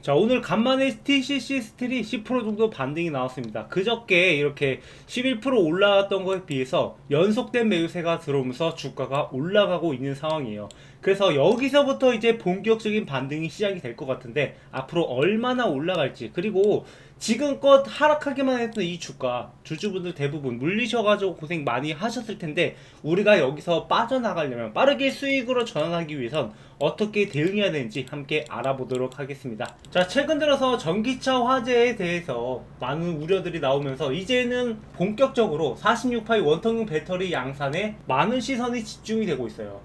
자, 오늘 간만에 TCC 스틸이 10% 정도 반등이 나왔습니다. 그저께 이렇게 11% 올라갔던 거에 비해서 연속된 매수세가 들어오면서 주가가 올라가고 있는 상황이에요. 그래서 여기서부터 이제 본격적인 반등이 시작이 될 것 같은데, 앞으로 얼마나 올라갈지, 그리고 지금껏 하락하기만 했던 이 주가, 주주분들 대부분 물리셔가지고 고생 많이 하셨을 텐데, 우리가 여기서 빠져나가려면, 빠르게 수익으로 전환하기 위해선 어떻게 대응해야 되는지 함께 알아보도록 하겠습니다. 자, 최근 들어서 전기차 화재에 대해서 많은 우려들이 나오면서 이제는 본격적으로 46파이 원통형 배터리 양산에 많은 시선이 집중이 되고 있어요.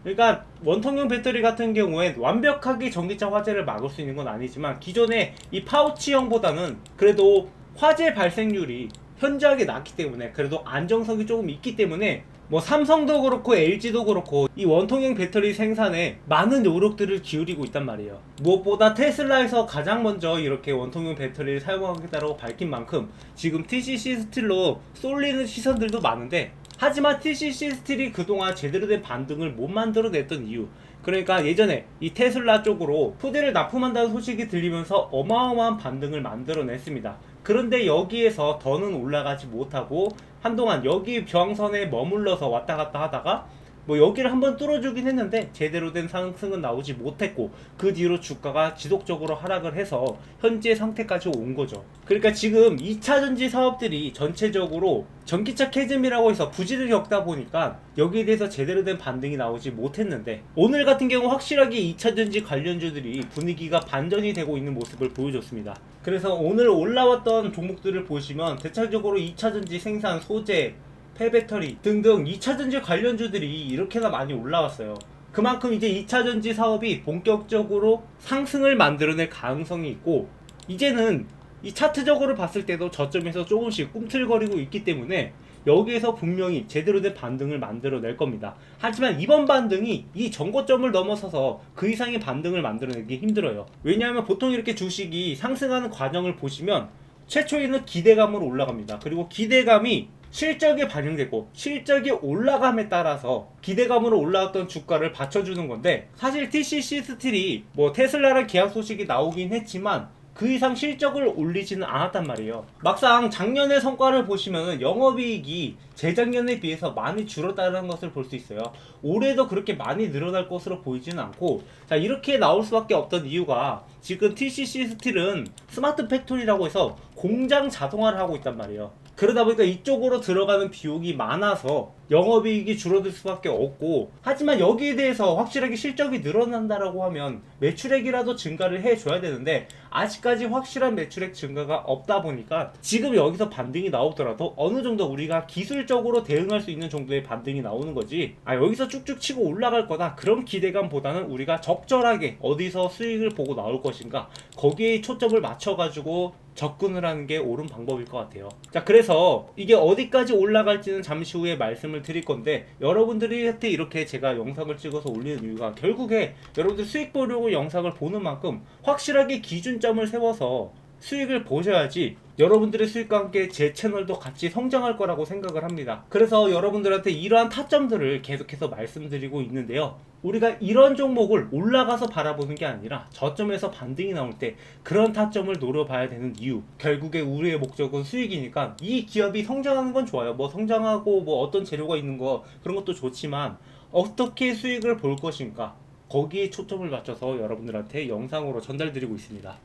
그러니까 원통형 배터리 같은 경우엔 완벽하게 전기차 화재를 막을 수 있는 건 아니지만, 기존의 이 파우치형보다는 그래도 화재 발생률이 현저하게 낮기 때문에, 그래도 안정성이 조금 있기 때문에, 뭐 삼성도 그렇고 LG도 그렇고 이 원통형 배터리 생산에 많은 노력들을 기울이고 있단 말이에요. 무엇보다 테슬라에서 가장 먼저 이렇게 원통형 배터리를 사용하겠다고 밝힌 만큼 지금 TCC 스틸로 쏠리는 시선들도 많은데, 하지만 TCC 스틸이 그동안 제대로 된 반등을 못 만들어냈던 이유, 그러니까 예전에 이 테슬라 쪽으로 토대를 납품한다는 소식이 들리면서 어마어마한 반등을 만들어냈습니다. 그런데 여기에서 더는 올라가지 못하고 한동안 여기 저항선에 머물러서 왔다 갔다 하다가 뭐 여기를 한번 뚫어주긴 했는데 제대로 된 상승은 나오지 못했고, 그 뒤로 주가가 지속적으로 하락을 해서 현재 상태까지 온 거죠. 그러니까 지금 2차전지 사업들이 전체적으로 전기차 캐즘이라고 해서 부진을 겪다 보니까 여기에 대해서 제대로 된 반등이 나오지 못했는데, 오늘 같은 경우 확실하게 2차전지 관련주들이 분위기가 반전이 되고 있는 모습을 보여줬습니다. 그래서 오늘 올라왔던 종목들을 보시면 대체적으로 2차전지 생산, 소재, 폐배터리 등등 2차전지 관련주들이 이렇게나 많이 올라왔어요. 그만큼 이제 2차전지 사업이 본격적으로 상승을 만들어낼 가능성이 있고, 이제는 이 차트적으로 봤을 때도 저점에서 조금씩 꿈틀거리고 있기 때문에 여기에서 분명히 제대로 된 반등을 만들어낼 겁니다. 하지만 이번 반등이 이 전고점을 넘어서서 그 이상의 반등을 만들어내기 힘들어요. 왜냐하면 보통 이렇게 주식이 상승하는 과정을 보시면 최초에는 기대감으로 올라갑니다. 그리고 기대감이 실적에 반영되고, 실적이 올라감에 따라서 기대감으로 올라왔던 주가를 받쳐주는 건데, 사실 TCC 스틸이 뭐 테슬라랑 계약 소식이 나오긴 했지만 그 이상 실적을 올리지는 않았단 말이에요. 막상 작년의 성과를 보시면 영업이익이 재작년에 비해서 많이 줄었다는 것을 볼 수 있어요. 올해도 그렇게 많이 늘어날 것으로 보이지는 않고, 자, 이렇게 나올 수밖에 없던 이유가, 지금 TCC 스틸은 스마트 팩토리라고 해서 공장 자동화를 하고 있단 말이에요. 그러다 보니까 이쪽으로 들어가는 비용이 많아서 영업이익이 줄어들 수밖에 없고, 하지만 여기에 대해서 확실하게 실적이 늘어난다라고 하면 매출액이라도 증가를 해줘야 되는데, 아직까지 확실한 매출액 증가가 없다 보니까 지금 여기서 반등이 나오더라도 어느 정도 우리가 기술적으로 대응할 수 있는 정도의 반등이 나오는 거지, 여기서 쭉쭉 치고 올라갈 거다 그런 기대감보다는 우리가 적절하게 어디서 수익을 보고 나올 것인가, 거기에 초점을 맞춰가지고 접근을 하는 게 옳은 방법일 것 같아요. 자, 그래서 이게 어디까지 올라갈지는 잠시 후에 말씀을 드릴 건데, 여러분들한테 이렇게 제가 영상을 찍어서 올리는 이유가, 결국에 여러분들 수익 보려고 영상을 보는 만큼 확실하게 기준점을 세워서 수익을 보셔야지 여러분들의 수익과 함께 제 채널도 같이 성장할 거라고 생각을 합니다. 그래서 여러분들한테 이러한 타점들을 계속해서 말씀드리고 있는데요, 우리가 이런 종목을 올라가서 바라보는 게 아니라 저점에서 반등이 나올 때 그런 타점을 노려봐야 되는 이유, 결국에 우리의 목적은 수익이니까 이 기업이 성장하는 건 좋아요. 뭐 성장하고 뭐 어떤 재료가 있는 거, 그런 것도 좋지만 어떻게 수익을 볼 것인가, 거기에 초점을 맞춰서 여러분들한테 영상으로 전달드리고 있습니다.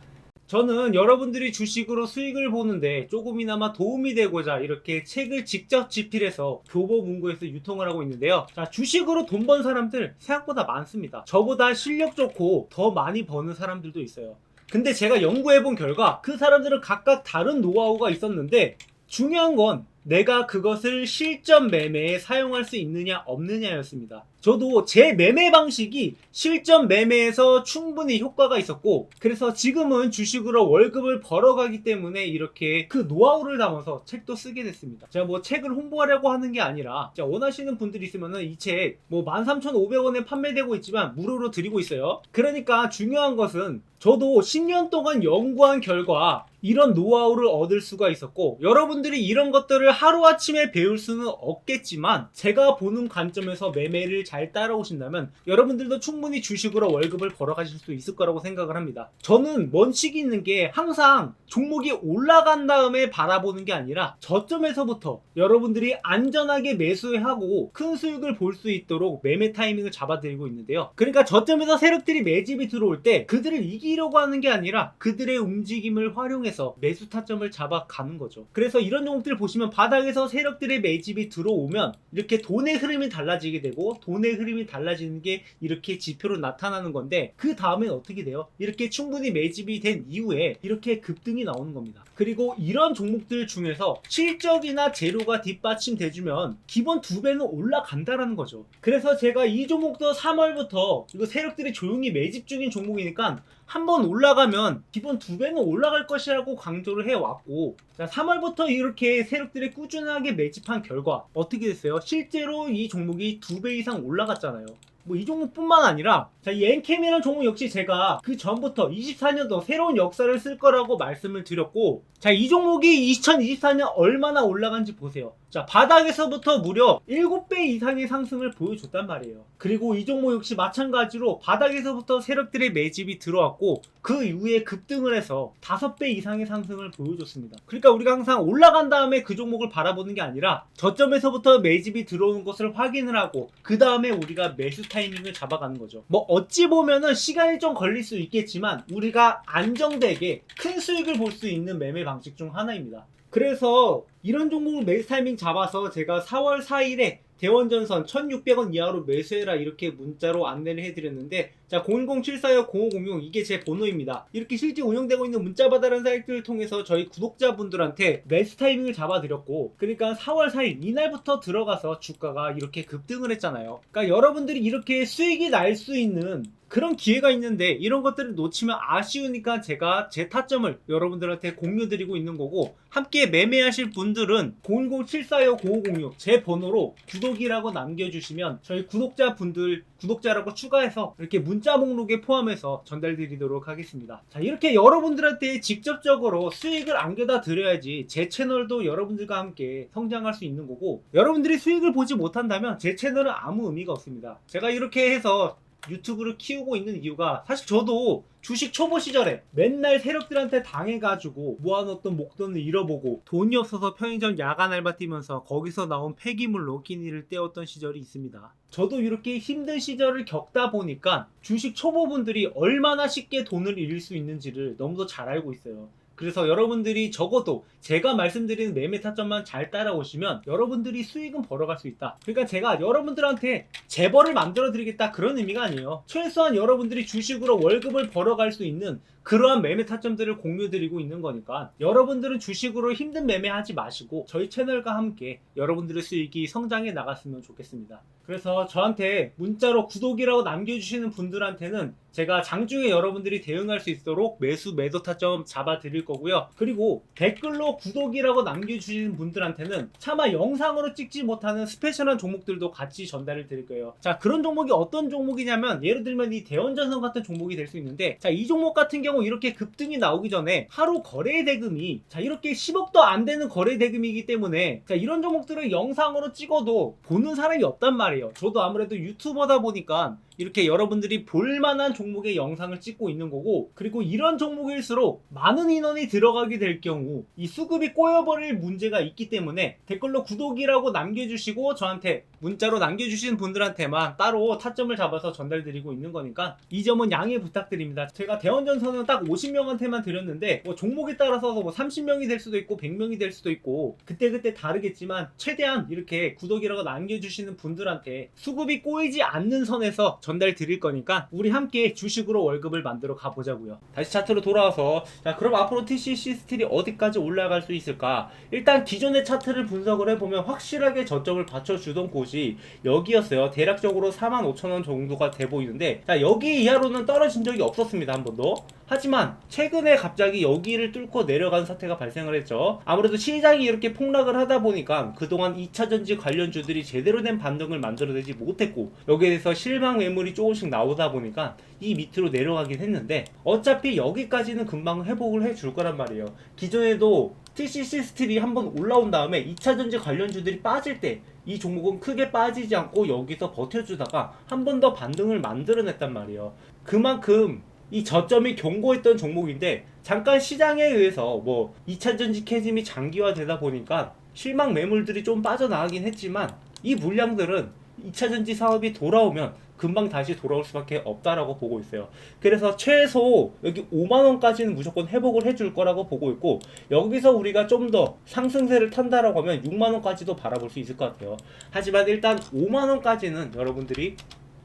저는 여러분들이 주식으로 수익을 보는데 조금이나마 도움이 되고자 이렇게 책을 직접 집필해서 교보문고에서 유통을 하고 있는데요. 자, 주식으로 돈 번 사람들 생각보다 많습니다. 저보다 실력 좋고 더 많이 버는 사람들도 있어요. 근데 제가 연구해본 결과 그 사람들은 각각 다른 노하우가 있었는데, 중요한 건 내가 그것을 실전 매매에 사용할 수 있느냐 없느냐였습니다. 저도 제 매매 방식이 실전 매매에서 충분히 효과가 있었고, 그래서 지금은 주식으로 월급을 벌어가기 때문에 이렇게 그 노하우를 담아서 책도 쓰게 됐습니다. 제가 뭐 책을 홍보하려고 하는 게 아니라, 원하시는 분들이 있으면 이 책 뭐 13,500원에 판매되고 있지만 무료로 드리고 있어요. 그러니까 중요한 것은, 저도 10년 동안 연구한 결과 이런 노하우를 얻을 수가 있었고, 여러분들이 이런 것들을 하루아침에 배울 수는 없겠지만 제가 보는 관점에서 매매를 잘 따라오신다면 여러분들도 충분히 주식으로 월급을 벌어가실 수 있을 거라고 생각을 합니다. 저는 원칙이 있는 게 항상 종목이 올라간 다음에 바라보는 게 아니라 저점에서부터 여러분들이 안전하게 매수하고 큰 수익을 볼 수 있도록 매매 타이밍을 잡아드리고 있는데요. 그러니까 저점에서 세력들이 매집이 들어올 때 그들을 이기려고 하는 게 아니라 그들의 움직임을 활용해서 매수 타점을 잡아가는 거죠. 그래서 이런 종목들 보시면 바닥에서 세력들의 매집이 들어오면 이렇게 돈의 흐름이 달라지게 되고, 돈의 흐름이 달라지는 게 이렇게 지표로 나타나는 건데, 그 다음엔 어떻게 돼요? 이렇게 충분히 매집이 된 이후에 이렇게 급등이 나오는 겁니다. 그리고 이런 종목들 중에서 실적이나 재료가 뒷받침돼주면 기본 2배는 올라간다라는 거죠. 그래서 제가 이 종목도 3월부터 이거 세력들이 조용히 매집 중인 종목이니까 한번 올라가면 기본 2배는 올라갈 것이라고 강조를 해왔고, 자, 3월부터 이렇게 세력들이 꾸준하게 매집한 결과 어떻게 됐어요? 실제로 이 종목이 2배 이상 올라갔잖아요. 뭐 이 종목뿐만 아니라, 자, 이 엔캠이라는 종목 역시 제가 그 전부터 24년도 새로운 역사를 쓸 거라고 말씀을 드렸고, 자, 이 종목이 2024년 얼마나 올라간지 보세요. 자, 바닥에서부터 무려 7배 이상의 상승을 보여줬단 말이에요. 그리고 이 종목 역시 마찬가지로 바닥에서부터 세력들의 매집이 들어왔고, 그 이후에 급등을 해서 5배 이상의 상승을 보여줬습니다. 그러니까 우리가 항상 올라간 다음에 그 종목을 바라보는 게 아니라 저점에서부터 매집이 들어오는 것을 확인을 하고 그 다음에 우리가 매수 타이밍을 잡아가는 거죠. 뭐 어찌 보면은 시간이 좀 걸릴 수 있겠지만 우리가 안정되게 큰 수익을 볼 수 있는 매매 방식 중 하나입니다. 그래서 이런 종목을 매수 타이밍 잡아서 제가 4월 4일에 대원전선 1600원 이하로 매수해라 이렇게 문자로 안내를 해드렸는데, 자, 010-746-0506 이게 제 번호입니다. 이렇게 실제 운영되고 있는 문자받아라는 사이트를 통해서 저희 구독자분들한테 매수 타이밍을 잡아드렸고, 그러니까 4월 4일 이날부터 들어가서 주가가 이렇게 급등을 했잖아요. 그러니까 여러분들이 이렇게 수익이 날 수 있는 그런 기회가 있는데 이런 것들을 놓치면 아쉬우니까 제가 제 타점을 여러분들한테 공유드리고 있는 거고, 함께 매매하실 분들은 010-746-0506 제 번호로 구독이라고 남겨주시면 저희 구독자분들 구독자라고 추가해서 이렇게 문자 목록에 포함해서 전달드리도록 하겠습니다. 자, 이렇게 여러분들한테 직접적으로 수익을 안겨다 드려야지 제 채널도 여러분들과 함께 성장할 수 있는 거고, 여러분들이 수익을 보지 못한다면 제 채널은 아무 의미가 없습니다. 제가 이렇게 해서 유튜브를 키우고 있는 이유가, 사실 저도 주식 초보 시절에 맨날 세력들한테 당해가지고 모아놓던 목돈을 잃어보고 돈이 없어서 편의점 야간 알바 뛰면서 거기서 나온 폐기물로 끼니를 때웠던 시절이 있습니다. 저도 이렇게 힘든 시절을 겪다 보니까 주식 초보분들이 얼마나 쉽게 돈을 잃을 수 있는지를 너무도 잘 알고 있어요. 그래서 여러분들이 적어도 제가 말씀드리는 매매 타점만 잘 따라오시면 여러분들이 수익은 벌어갈 수 있다. 그러니까 제가 여러분들한테 재벌을 만들어 드리겠다 그런 의미가 아니에요. 최소한 여러분들이 주식으로 월급을 벌어갈 수 있는 그러한 매매 타점들을 공유드리고 있는 거니까 여러분들은 주식으로 힘든 매매하지 마시고 저희 채널과 함께 여러분들의 수익이 성장해 나갔으면 좋겠습니다. 그래서 저한테 문자로 구독이라고 남겨주시는 분들한테는 제가 장중에 여러분들이 대응할 수 있도록 매수 매도 타점 잡아 드릴 거고요. 그리고 댓글로 구독이라고 남겨주시는 분들한테는 차마 영상으로 찍지 못하는 스페셜한 종목들도 같이 전달을 드릴 거예요. 자, 그런 종목이 어떤 종목이냐면, 예를 들면 이 대원전선 같은 종목이 될 수 있는데, 자, 이 종목 같은 경우 이렇게 급등이 나오기 전에 하루 거래 대금이, 자, 이렇게 10억도 안 되는 거래 대금이기 때문에, 자, 이런 종목들을 영상으로 찍어도 보는 사람이 없단 말이에요. 저도 아무래도 유튜버다 보니까 이렇게 여러분들이 볼만한 종목의 영상을 찍고 있는 거고, 그리고 이런 종목일수록 많은 인원이 들어가게 될 경우 이 수급이 꼬여버릴 문제가 있기 때문에 댓글로 구독이라고 남겨주시고 저한테 문자로 남겨주시는 분들한테만 따로 타점을 잡아서 전달드리고 있는 거니까 이 점은 양해 부탁드립니다. 제가 대원전선은 딱 50명한테만 드렸는데 뭐 종목에 따라서 뭐 30명이 될 수도 있고 100명이 될 수도 있고 그때그때 다르겠지만, 최대한 이렇게 구독이라고 남겨주시는 분들한테 수급이 꼬이지 않는 선에서 전달 드릴 거니까 우리 함께 주식으로 월급을 만들어 가보자고요. 다시 차트로 돌아와서, 자, 그럼 앞으로 TCC 스틸이 어디까지 올라갈 수 있을까? 일단 기존의 차트를 분석을 해보면 확실하게 저점을 받쳐주던 곳이 곳이 여기였어요. 대략적으로 45,000원 정도가 돼 보이는데, 자, 여기 이하로는 떨어진 적이 없었습니다. 한 번도. 하지만 최근에 갑자기 여기를 뚫고 내려간 사태가 발생을 했죠. 아무래도 시장이 이렇게 폭락을 하다 보니까 그동안 2차전지 관련주들이 제대로 된 반등을 만들어내지 못했고, 여기에 대해서 실망 매물이 조금씩 나오다 보니까 이 밑으로 내려가긴 했는데, 어차피 여기까지는 금방 회복을 해줄 거란 말이에요. 기존에도 TCC 스틸이 한번 올라온 다음에 2차전지 관련주들이 빠질 때 이 종목은 크게 빠지지 않고 여기서 버텨주다가 한 번 더 반등을 만들어냈단 말이에요. 그만큼 이 저점이 견고했던 종목인데, 잠깐 시장에 의해서 뭐 2차전지 캐즘이 장기화되다 보니까 실망 매물들이 좀 빠져나가긴 했지만, 이 물량들은 2차전지 사업이 돌아오면 금방 다시 돌아올 수밖에 없다라고 보고 있어요. 그래서 최소 여기 5만원까지는 무조건 회복을 해줄 거라고 보고 있고, 여기서 우리가 좀 더 상승세를 탄다라고 하면 6만원까지도 바라볼 수 있을 것 같아요. 하지만 일단 5만원까지는 여러분들이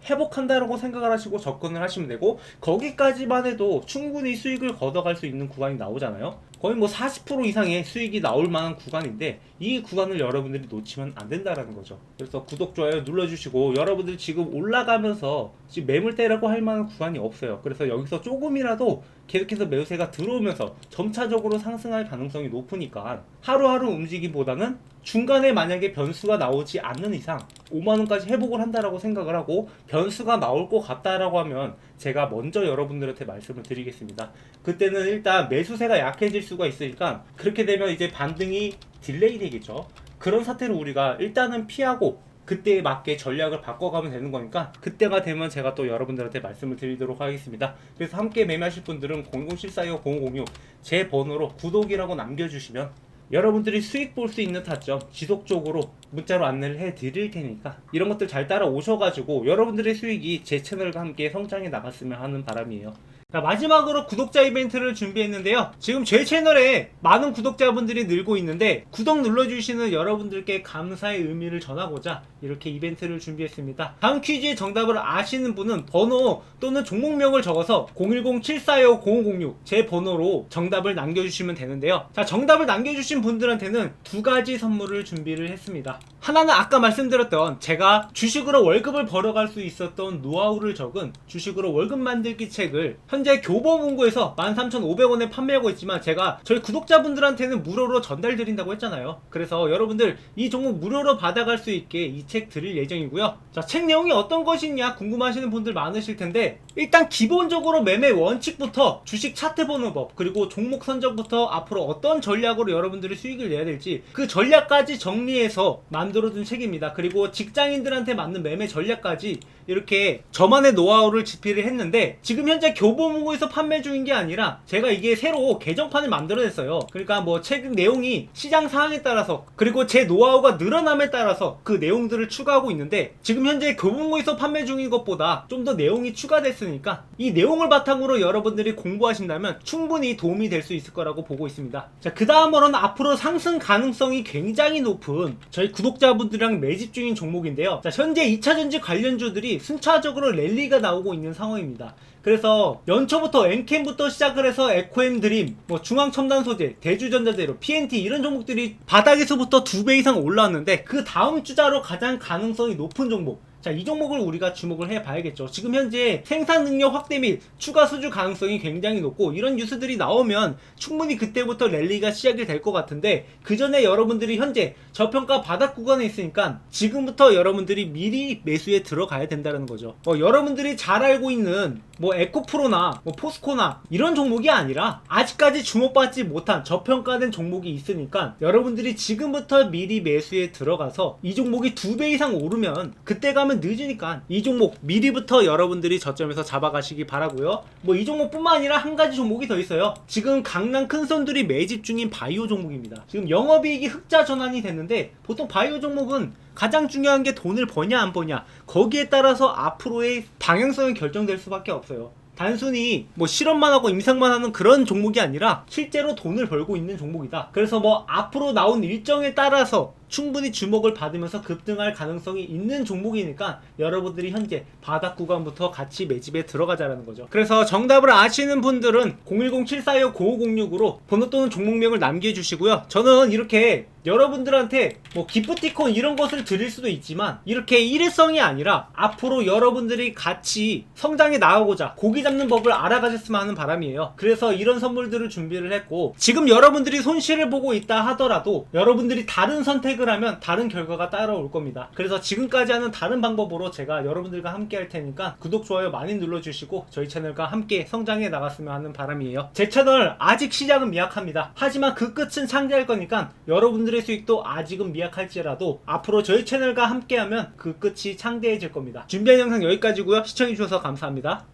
회복한다라고 생각을 하시고 접근을 하시면 되고, 거기까지만 해도 충분히 수익을 걷어갈 수 있는 구간이 나오잖아요. 거의 뭐 40% 이상의 수익이 나올 만한 구간인데, 이 구간을 여러분들이 놓치면 안 된다라는 거죠. 그래서 구독, 좋아요 눌러주시고, 여러분들 지금 올라가면서 지금 매물대라고 할 만한 구간이 없어요. 그래서 여기서 조금이라도 계속해서 매수세가 들어오면서 점차적으로 상승할 가능성이 높으니까 하루하루 움직임보다는 중간에 만약에 변수가 나오지 않는 이상 5만원까지 회복을 한다라고 생각을 하고, 변수가 나올 것 같다라고 하면 제가 먼저 여러분들한테 말씀을 드리겠습니다. 그때는 일단 매수세가 약해질 수가 있으니까, 그렇게 되면 이제 반등이 딜레이 되겠죠. 그런 사태를 우리가 일단은 피하고 그때에 맞게 전략을 바꿔가면 되는 거니까, 그때가 되면 제가 또 여러분들한테 말씀을 드리도록 하겠습니다. 그래서 함께 매매하실 분들은 00742-0506 제 번호로 구독이라고 남겨주시면 여러분들이 수익 볼 수 있는 타점 지속적으로 문자로 안내를 해 드릴 테니까, 이런 것들 잘 따라오셔가지고 여러분들의 수익이 제 채널과 함께 성장해 나갔으면 하는 바람이에요. 자, 마지막으로 구독자 이벤트를 준비했는데요. 지금 제 채널에 많은 구독자분들이 늘고 있는데, 구독 눌러주시는 여러분들께 감사의 의미를 전하고자 이렇게 이벤트를 준비했습니다. 다음 퀴즈의 정답을 아시는 분은 번호 또는 종목명을 적어서 010-745-0506 제 번호로 정답을 남겨주시면 되는데요. 자, 정답을 남겨주신 분들한테는 두 가지 선물을 준비를 했습니다. 하나는 아까 말씀드렸던 제가 주식으로 월급을 벌어갈 수 있었던 노하우를 적은 주식으로 월급 만들기 책을 현재 교보문고에서 13,500원에 판매하고 있지만, 제가 저희 구독자분들한테는 무료로 전달 드린다고 했잖아요. 그래서 여러분들 이 종목 무료로 받아갈 수 있게 이 책 드릴 예정이고요. 자, 책 내용이 어떤 것이냐 궁금하시는 분들 많으실 텐데, 일단 기본적으로 매매 원칙부터 주식 차트 보는 법, 그리고 종목 선정부터 앞으로 어떤 전략으로 여러분들이 수익을 내야 될지 그 전략까지 정리해서 만들어둔 책입니다. 그리고 직장인들한테 맞는 매매 전략까지 이렇게 저만의 노하우를 집필을 했는데, 지금 현재 교보문고에서 판매 중인 게 아니라 제가 이게 새로 개정판을 만들어냈어요. 그러니까 뭐 책 내용이 시장 상황에 따라서, 그리고 제 노하우가 늘어남에 따라서 그 내용들을 추가하고 있는데, 지금 현재 교보문고에서 판매 중인 것보다 좀 더 내용이 추가됐으니까 이 내용을 바탕으로 여러분들이 공부하신다면 충분히 도움이 될 수 있을 거라고 보고 있습니다. 자, 그 다음으로는 앞으로 상승 가능성이 굉장히 높은 저희 구독자분들이랑 매집 중인 종목인데요. 자, 현재 2차전지 관련주들이 순차적으로 랠리가 나오고 있는 상황입니다. 그래서 연초부터 엔캠부터 시작을 해서 에코엠 드림, 뭐 중앙첨단소재, 대주전자재료, PNT 이런 종목들이 바닥에서부터 2배 이상 올라왔는데, 그 다음 주자로 가장 가능성이 높은 종목, 자, 이 종목을 우리가 주목을 해봐야겠죠. 지금 현재 생산 능력 확대 및 추가 수주 가능성이 굉장히 높고, 이런 뉴스들이 나오면 충분히 그때부터 랠리가 시작이 될 것 같은데, 그 전에 여러분들이 현재 저평가 바닥 구간에 있으니까 지금부터 여러분들이 미리 매수에 들어가야 된다는 거죠. 여러분들이 잘 알고 있는 뭐 에코프로나 뭐 포스코나 이런 종목이 아니라 아직까지 주목받지 못한 저평가된 종목이 있으니까, 여러분들이 지금부터 미리 매수에 들어가서 이 종목이 2배 이상 오르면 그때 가면 늦으니까 이 종목 미리부터 여러분들이 저점에서 잡아가시기 바라고요. 뭐 이 종목뿐만 아니라 한 가지 종목이 더 있어요. 지금 강남 큰손들이 매집 중인 바이오 종목입니다. 지금 영업이익이 흑자 전환이 됐는데, 보통 바이오 종목은 가장 중요한 게 돈을 버냐 안 버냐, 거기에 따라서 앞으로의 방향성이 결정될 수밖에 없어요. 단순히 뭐 실험만 하고 임상만 하는 그런 종목이 아니라 실제로 돈을 벌고 있는 종목이다. 그래서 뭐 앞으로 나온 일정에 따라서 충분히 주목을 받으면서 급등할 가능성이 있는 종목이니까 여러분들이 현재 바닥 구간부터 같이 매집에 들어가자라는 거죠. 그래서 정답을 아시는 분들은 010-742-9506으로 번호 또는 종목명을 남겨주시고요. 저는 이렇게 여러분들한테 뭐 기프티콘 이런 것을 드릴 수도 있지만 이렇게 일회성이 아니라 앞으로 여러분들이 같이 성장해 나가고자 고기 잡는 법을 알아가셨으면 하는 바람이에요. 그래서 이런 선물들을 준비를 했고, 지금 여러분들이 손실을 보고 있다 하더라도 여러분들이 다른 선택을 하면 다른 결과가 따라올 겁니다. 그래서 지금까지 하는 다른 방법으로 제가 여러분들과 함께 할 테니까 구독, 좋아요 많이 눌러주시고 저희 채널과 함께 성장해 나갔으면 하는 바람이에요. 제 채널 아직 시작은 미약합니다. 하지만 그 끝은 창대할 거니까 여러분들의 수익도 아직은 미약할지라도 앞으로 저희 채널과 함께하면 그 끝이 창대해질 겁니다. 준비한 영상 여기까지고요. 시청해주셔서 감사합니다.